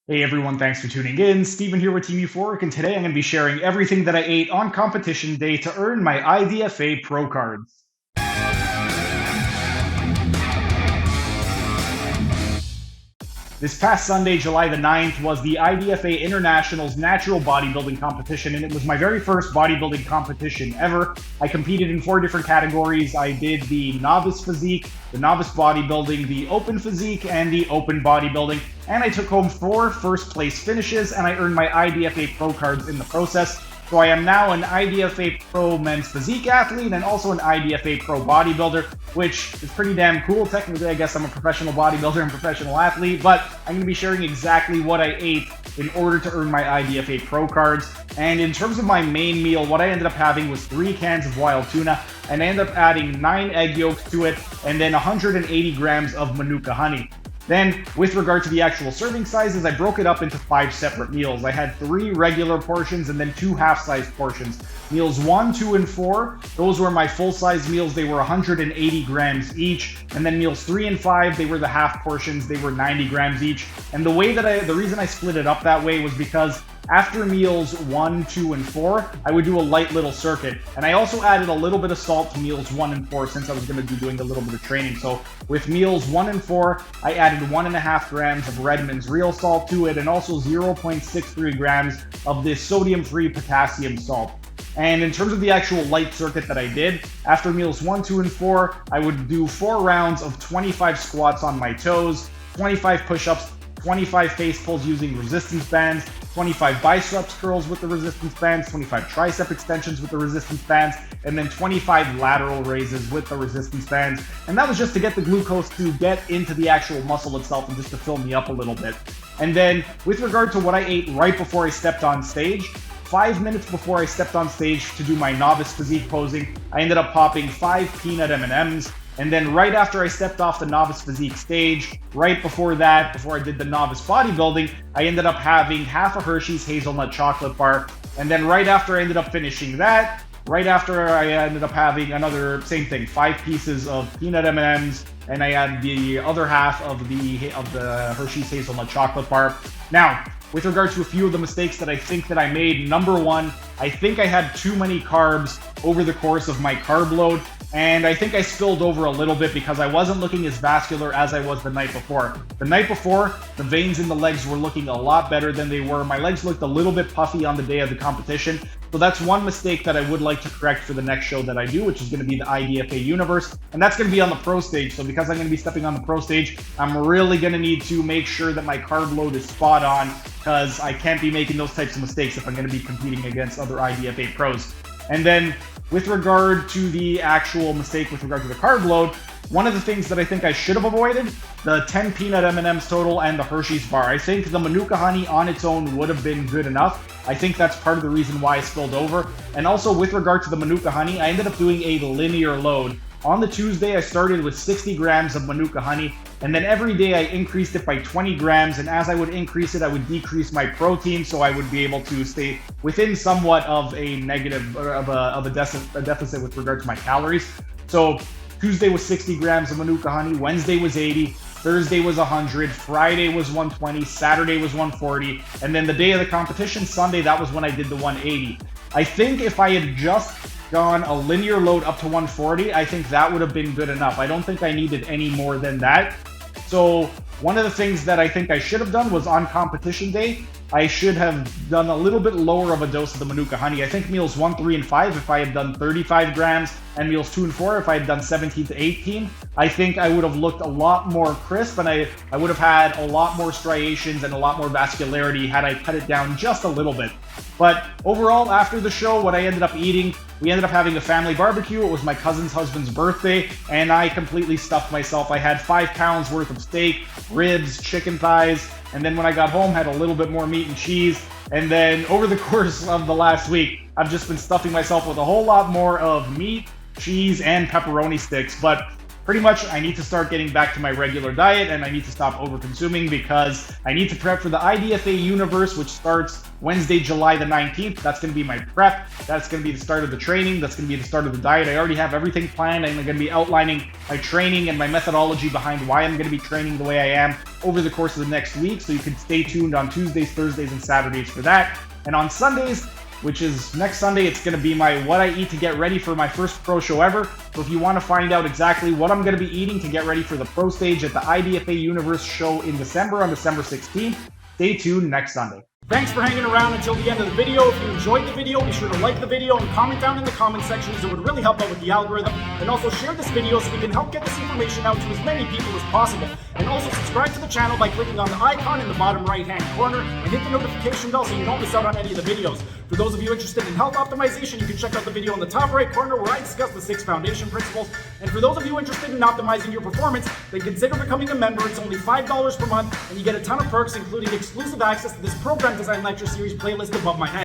Hey everyone, thanks for tuning in. Steven here with Team Euphoric, and today I'm going to be sharing everything that I ate on competition day to earn my IDFA Pro cards. This past Sunday, July the 9th, was the IDFA International's Natural Bodybuilding Competition, and it was my very first bodybuilding competition ever. I competed in 4 different categories. I did the novice physique, the novice bodybuilding, the open physique, and the open bodybuilding, and I took home 4 first place finishes, and I earned my IDFA Pro cards in the process. So I am now an IDFA Pro men's physique athlete and also an IDFA Pro bodybuilder, which is pretty damn cool. Technically, I guess I'm a professional bodybuilder and professional athlete, but I'm going to be sharing exactly what I ate in order to earn my IDFA Pro cards. And in terms of my main meal, what I ended up having was 3 cans of wild tuna, and I ended up adding 9 egg yolks to it, and then 180 grams of Manuka honey. Then, with regard to the actual serving sizes, I broke it up into 5 separate meals. I had 3 regular portions and then 2 half-size portions. Meals 1, 2, and 4, those were my full-size meals. They were 180 grams each. And then meals 3 and 5, they were the half portions. They were 90 grams each. And the reason I split it up that way was because after meals 1, 2, and 4, I would do a light little circuit. And I also added a little bit of salt to meals 1 and 4 since I was going to be doing a little bit of training. So with meals 1 and 4, I added 1.5 grams of Redmond's real salt to it and also 0.63 grams of this sodium-free potassium salt. And in terms of the actual light circuit that I did, after meals 1, 2, and 4, I would do 4 rounds of 25 squats on my toes, 25 push-ups, 25 face pulls using resistance bands, 25 biceps curls with the resistance bands, 25 tricep extensions with the resistance bands, and then 25 lateral raises with the resistance bands. And that was just to get the glucose to get into the actual muscle itself and just to fill me up a little bit. And then with regard to what I ate right before I stepped on stage, 5 minutes before I stepped on stage to do my novice physique posing, I ended up popping 5 peanut M&Ms. And then right after I stepped off the novice physique stage, right before that, before I did the novice bodybuilding, I ended up having half a Hershey's hazelnut chocolate bar. And then right after I ended up finishing that, right after I ended up having another, same thing, 5 pieces of peanut M&Ms, and I had the other half of the Hershey's hazelnut chocolate bar. Now, with regards to a few of the mistakes that I think that I made, number 1, I think I had too many carbs over the course of my carb load. And I think I spilled over a little bit because I wasn't looking as vascular as I was the night before. The night before, the veins in the legs were looking a lot better than they were. My legs looked a little bit puffy on the day of the competition. So that's one mistake that I would like to correct for the next show that I do, which is going to be the IDFA Universe. And that's going to be on the pro stage. So because I'm going to be stepping on the pro stage, I'm really going to need to make sure that my carb load is spot on because I can't be making those types of mistakes if I'm going to be competing against other IDFA pros. And then with regard to the actual mistake with regard to the carb load, one of the things that I think I should have avoided, the 10 peanut M&Ms total and the Hershey's bar. I think the Manuka honey on its own would have been good enough. I think that's part of the reason why I spilled over. And also with regard to the Manuka honey, I ended up doing a linear load. On the Tuesday, I started with 60 grams of Manuka honey, and then every day I increased it by 20 grams, and as I would increase it, I would decrease my protein, so I would be able to stay within somewhat of a negative, of a deficit with regard to my calories. So Tuesday was 60 grams of Manuka honey, Wednesday was 80, Thursday was 100, Friday was 120, Saturday was 140, and then the day of the competition, Sunday, that was when I did the 180. I think if I had just gone a linear load up to 140, I think that would have been good enough. I don't think I needed any more than that. So one of the things that I think I should have done was on competition day, I should have done a little bit lower of a dose of the Manuka honey. I think meals 1, 3, and 5, if I had done 35 grams, and meals 2 and 4, if I had done 17 to 18, I think I would have looked a lot more crisp, and I would have had a lot more striations and a lot more vascularity had I cut it down just a little bit. But overall, after the show, what I ended up eating, we ended up having a family barbecue. It was my cousin's husband's birthday, and I completely stuffed myself. I had 5 pounds worth of steak, ribs, chicken thighs, and then when I got home, had a little bit more meat and cheese. And then over the course of the last week, I've just been stuffing myself with a whole lot more of meat, cheese, and pepperoni sticks. But pretty much I need to start getting back to my regular diet, and I need to stop over consuming because I need to prep for the IDFA Universe, which starts Wednesday, July the 19th. That's going to be my prep. That's going to be the start of the training. That's going to be the start of the diet. I already have everything planned. I'm going to be outlining my training and my methodology behind why I'm going to be training the way I am over the course of the next week. So you can stay tuned on Tuesdays, Thursdays, and Saturdays for that. And on Sundays, which is next Sunday, it's going to be my what I eat to get ready for my first pro show ever. So if you want to find out exactly what I'm going to be eating to get ready for the pro stage at the IDFA Universe show in December, on December 16th, stay tuned next Sunday. Thanks for hanging around until the end of the video. If you enjoyed the video, be sure to like the video and comment down in the comment sections. It would really help out with the algorithm. And also share this video so we can help get this information out to as many people as possible. And also subscribe to the channel by clicking on the icon in the bottom right hand corner and hit the notification bell so you don't miss out on any of the videos. For those of you interested in health optimization, you can check out the video in the top right corner where I discuss the 6 foundation principles. And for those of you interested in optimizing your performance, then consider becoming a member. It's only $5 per month and you get a ton of perks, including exclusive access to this program design lecture series playlist above my head.